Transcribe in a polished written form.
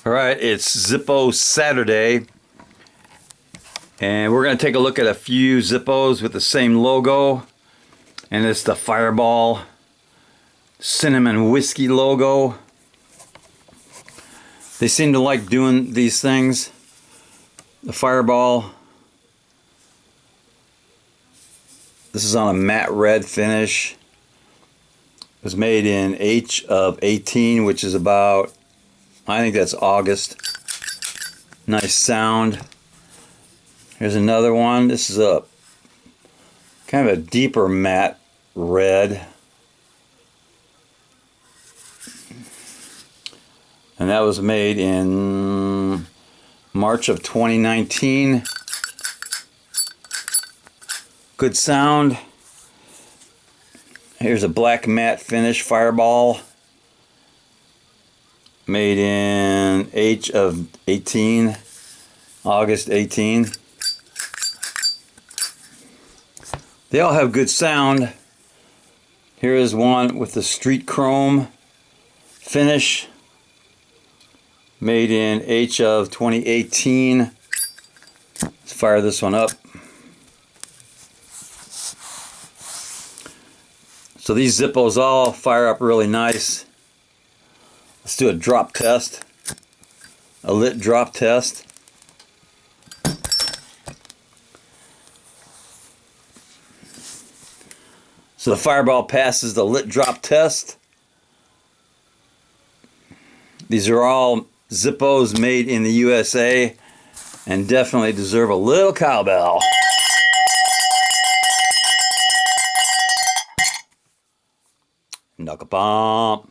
All right, it's Zippo Saturday, and we're going to take a look at a few Zippos with the same logo, and it's the FireBall Cinnamon Whiskey logo. They seem to like doing these things. The FireBall, this is on a matte red finish. It was made in H of 18, which is about, I think that's August. Nice sound. Here's another one. This is a kind of a deeper matte red. And that was made in March of 2019. Good sound. Here's a black matte finish FireBall. Made in H of 18, August 18. They all have good sound. Here is one with the street chrome finish. Made in H of 2018. Let's fire this one up. So these Zippos all fire up really nice. Let's do a drop test. A lit drop test. So the FireBall passes the lit drop test. These are all Zippos made in the USA and definitely deserve a little cowbell. Knuckle pump.